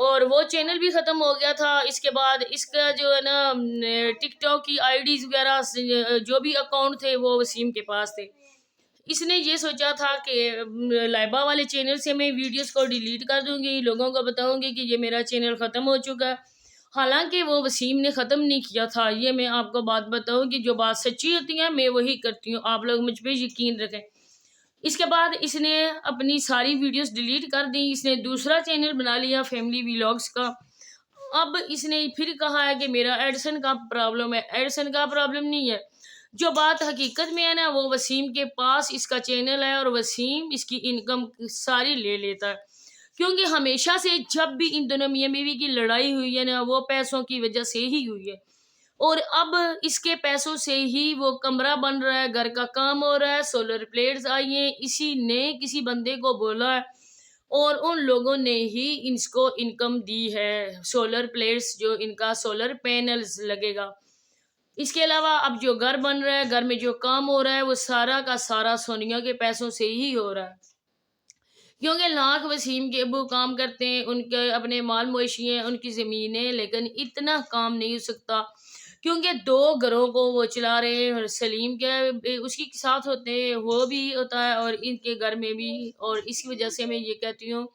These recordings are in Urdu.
اور وہ چینل بھی ختم ہو گیا تھا۔ اس کے بعد اس کا جو ہے نا ٹک ٹاک کی آئی ڈیز وغیرہ جو بھی اکاؤنٹ تھے وہ وسیم کے پاس تھے۔ اس نے یہ سوچا تھا کہ لائبہ والے چینل سے میں ویڈیوز کو ڈیلیٹ کر دوں گی، لوگوں کو بتاؤں گی کہ یہ میرا چینل ختم ہو چکا ہے۔ حالانکہ وہ وسیم نے ختم نہیں کیا تھا۔ یہ میں آپ کو بات بتاؤں کہ جو بات سچی ہوتی ہے میں وہی کرتی ہوں، آپ لوگ مجھ پہ یقین رکھیں۔ اس کے بعد اس نے اپنی ساری ویڈیوز ڈیلیٹ کر دی۔ اس نے دوسرا چینل بنا لیا فیملی ویلاگز کا۔ اب اس نے پھر کہا ہے کہ میرا ایڈسن کا پرابلم ہے۔ ایڈسن کا پرابلم نہیں ہے، جو بات حقیقت میں ہے نا وہ وسیم کے پاس اس کا چینل ہے اور وسیم اس کی انکم ساری لے لیتا ہے، کیونکہ ہمیشہ سے جب بھی ان دونوں میاں بیوی کی لڑائی ہوئی ہے نا وہ پیسوں کی وجہ سے ہی ہوئی ہے، اور اب اس کے پیسوں سے ہی وہ کمرہ بن رہا ہے، گھر کا کام ہو رہا ہے، سولر پلیٹس آئی ہیں، اسی نے کسی بندے کو بولا ہے اور ان لوگوں نے ہی اس کو انکم دی ہے، سولر پلیٹس جو ان کا سولر پینلز لگے گا۔ اس کے علاوہ اب جو گھر بن رہا ہے، گھر میں جو کام ہو رہا ہے وہ سارا کا سارا سونیا کے پیسوں سے ہی ہو رہا ہے، کیونکہ لاکھ وسیم کے ابو کام کرتے ہیں، ان کے اپنے مال مویشی ہیں، ان کی زمینیں، لیکن اتنا کام نہیں ہو سکتا کیونکہ دو گھروں کو وہ چلا رہے ہیں، اور سلیم کے اس کے ساتھ ہوتے ہیں وہ بھی ہوتا ہے اور ان کے گھر میں بھی، اور اس کی وجہ سے میں یہ کہتی ہوں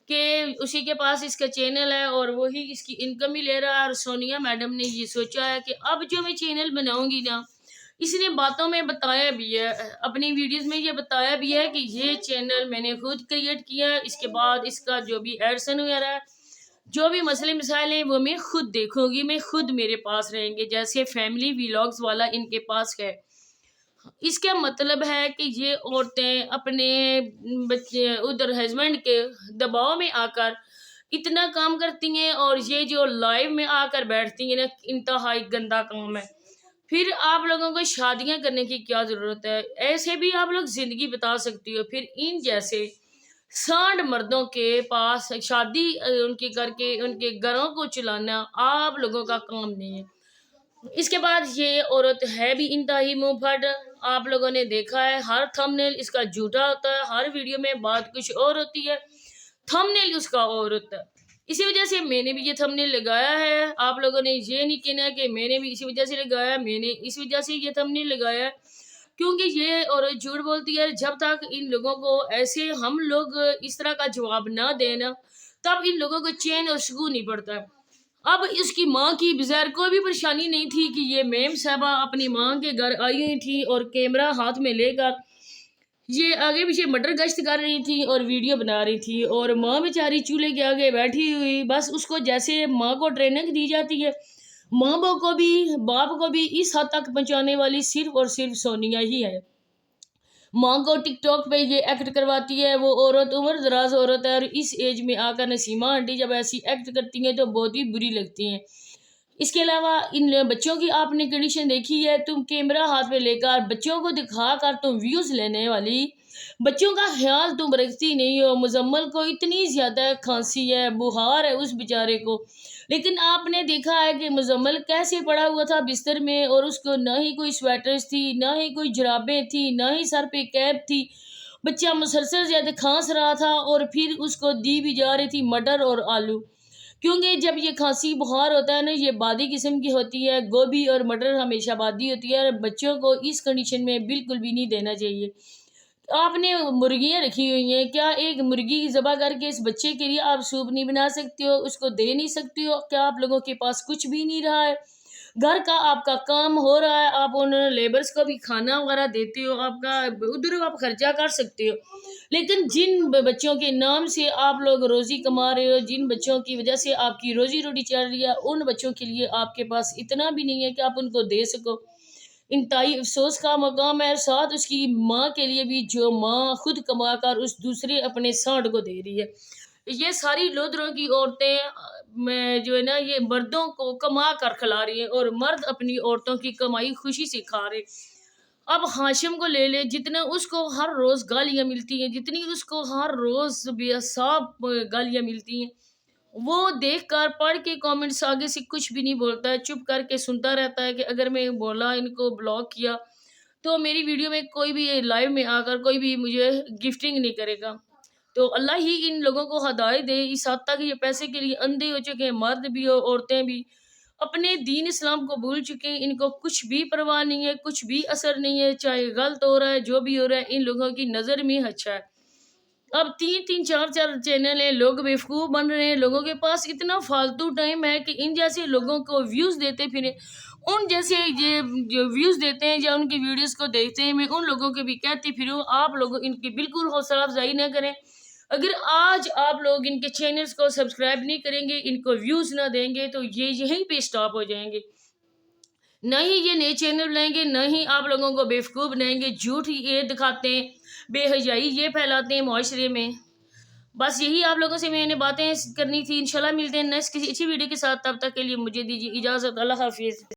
کہ اسی کے پاس اس کا چینل ہے اور وہی اس کی انکم ہی لے رہا ہے۔ اور سونیا میڈم نے یہ سوچا ہے کہ اب جو میں چینل بناؤں گی نا، اس نے باتوں میں بتایا بھی ہے، اپنی ویڈیوز میں یہ بتایا بھی ہے کہ یہ چینل میں نے خود کریٹ کیا ہے، اس کے بعد اس کا جو بھی ایڈسن وغیرہ ہے، جو بھی مسئلے مسائل ہیں وہ میں خود دیکھوں گی، میں خود میرے پاس رہیں گے، جیسے فیملی ویلاگز والا ان کے پاس ہے۔ اس کا مطلب ہے کہ یہ عورتیں اپنے بچے ادھر ہسبینڈ کے دباؤ میں آ کر اتنا کام کرتی ہیں، اور یہ جو لائیو میں آ کر بیٹھتی ہیں نا انتہائی گندا کام ہے۔ پھر آپ لوگوں کو شادیاں کرنے کی کیا ضرورت ہے؟ ایسے بھی آپ لوگ زندگی بتا سکتی ہو، پھر ان جیسے سانڈ مردوں کے پاس شادی ان کی کر کے ان کے گھروں کو چلانا آپ لوگوں کا کام نہیں ہے۔ اس کے بعد یہ عورت ہے بھی انتہائی منہ پھٹ، آپ لوگوں نے دیکھا ہے ہر تھم نیل اس کا جھوٹا ہوتا ہے، ہر ویڈیو میں بات کچھ اور ہوتی ہے، تھم نیل اس کا اور ہوتا ہے۔ اسی وجہ سے میں نے بھی یہ تھم نیل لگایا ہے، آپ لوگوں نے یہ نہیں کہنا کہ میں نے بھی اسی وجہ سے لگایا، میں نے اس وجہ سے یہ تھم نیل لگایا ہے کیونکہ یہ عورت جھوٹ بولتی ہے۔ جب تک ان لوگوں کو ایسے ہم لوگ اس طرح کا جواب نہ دینا تب ان لوگوں کو چین اور سکون نہیں پڑتا ہے۔ اب اس کی ماں کی بظاہر کوئی بھی پریشانی نہیں تھی کہ یہ میم صاحبہ اپنی ماں کے گھر آئی ہوئی تھی اور کیمرہ ہاتھ میں لے کر یہ آگے پیچھے مٹر گشت کر رہی تھی اور ویڈیو بنا رہی تھی، اور ماں بیچاری چولہے کے آگے بیٹھی ہوئی، بس اس کو جیسے ماں کو ٹریننگ دی جاتی ہے، ماں باپ کو بھی اس حد تک پہنچانے والی صرف اور صرف سونیا ہی ہے۔ ماں کو ٹک ٹاک پہ یہ ایکٹ کرواتی ہے، وہ عورت عمر دراز عورت ہے، اور اس ایج میں آ کر نسیمہ آنٹی جب ایسی ایکٹ کرتی ہیں تو بہت ہی بری لگتی ہیں۔ اس کے علاوہ ان بچوں کی آپ نے کنڈیشن دیکھی ہے، تم کیمرہ ہاتھ میں لے کر بچوں کو دکھا کر تم ویوز لینے والی، بچوں کا خیال تم رکھتی نہیں ہو۔ مزمل کو اتنی زیادہ کھانسی ہے، بخار ہے اس بیچارے کو، لیکن آپ نے دیکھا ہے کہ مزمل کیسے پڑا ہوا تھا بستر میں، اور اس کو نہ ہی کوئی سویٹرز تھی، نہ ہی کوئی جرابیں تھی، نہ ہی سر پہ کیپ تھی، بچہ مسلسل زیادہ کھانس رہا تھا، اور پھر اس کو دی بھی جا رہی تھی مٹر اور آلو، کیونکہ جب یہ کھانسی بخار ہوتا ہے نا یہ بادی قسم کی ہوتی ہے، گوبھی اور مٹر ہمیشہ بادی ہوتی ہے، اور بچوں کو اس کنڈیشن میں بالکل بھی نہیں دینا چاہیے۔ آپ نے مرغیاں رکھی ہوئی ہیں، کیا ایک مرغی ذبح کر کے اس بچے کے لیے آپ سوپ نہیں بنا سکتے ہو، اس کو دے نہیں سکتے ہو؟ کیا آپ لوگوں کے پاس کچھ بھی نہیں رہا ہے؟ گھر کا آپ کا کام ہو رہا ہے، آپ ان لیبرز کو بھی کھانا وغیرہ دیتے ہو، آپ کا ادھر آپ خرچہ کر سکتے ہو، لیکن جن بچوں کے نام سے آپ لوگ روزی کما رہے ہو، جن بچوں کی وجہ سے آپ کی روزی روٹی چل رہی ہے، ان بچوں کے لیے آپ کے پاس اتنا بھی نہیں ہے کہ آپ ان کو دے سکو۔ انتہائی افسوس کا مقام ہے، ساتھ اس کی ماں کے لیے بھی، جو ماں خود کما کر اس دوسرے اپنے سانڈ کو دے رہی ہے۔ یہ ساری لودروں کی عورتیں میں جو ہے نا یہ مردوں کو کما کر کھلا رہی ہیں، اور مرد اپنی عورتوں کی کمائی خوشی سے کھا رہے۔ اب ہاشم کو لے لے، جتنا اس کو ہر روز گالیاں ملتی ہیں، جتنی اس کو ہر روز بے حساب گالیاں ملتی ہیں، وہ دیکھ کر پڑھ کے کامنٹس آگے سے کچھ بھی نہیں بولتا ہے، چپ کر کے سنتا رہتا ہے کہ اگر میں بولا ان کو بلاک کیا تو میری ویڈیو میں کوئی بھی لائیو میں آ کر کوئی بھی مجھے گفٹنگ نہیں کرے گا۔ تو اللہ ہی ان لوگوں کو ہدایت دے اس حد تک یہ پیسے کے لیے اندھے ہو چکے ہیں، مرد بھی ہو عورتیں بھی اپنے دین اسلام کو بھول چکے ہیں، ان کو کچھ بھی پرواہ نہیں ہے، کچھ بھی اثر نہیں ہے، چاہے غلط ہو رہا ہے جو بھی ہو رہا ہے ان لوگوں کی نظر میں اچھا ہے۔ اب تین تین چار چار چینل ہیں، لوگ بیوقوف بن رہے ہیں، لوگوں کے پاس اتنا فالتو ٹائم ہے کہ ان جیسے لوگوں کو ویوز دیتے پھریں، ان جیسے یہ جو ویوز دیتے ہیں یا ان کی ویڈیوز کو دیکھتے ہیں، میں ان لوگوں کے بھی کہتی پھروں آپ لوگ ان کی بالکل حوصلہ افزائی نہ کریں۔ اگر آج آپ لوگ ان کے چینلز کو سبسکرائب نہیں کریں گے، ان کو ویوز نہ دیں گے تو یہ یہیں پہ سٹاپ ہو جائیں گے، نہ ہی یہ نئے چینل بنائیں گے، نہ ہی آپ لوگوں کو بیوقوف بنائیں گے، جھوٹ یہ دکھاتے ہیں، بے حیائی یہ پھیلاتے ہیں معاشرے میں۔ بس یہی آپ لوگوں سے میں نے باتیں کرنی تھی، انشاءاللہ ملتے ہیں نیکسٹ کسی اچھی ویڈیو کے ساتھ، تب تک کے لیے مجھے دیجیے اجازت، اللہ حافظ۔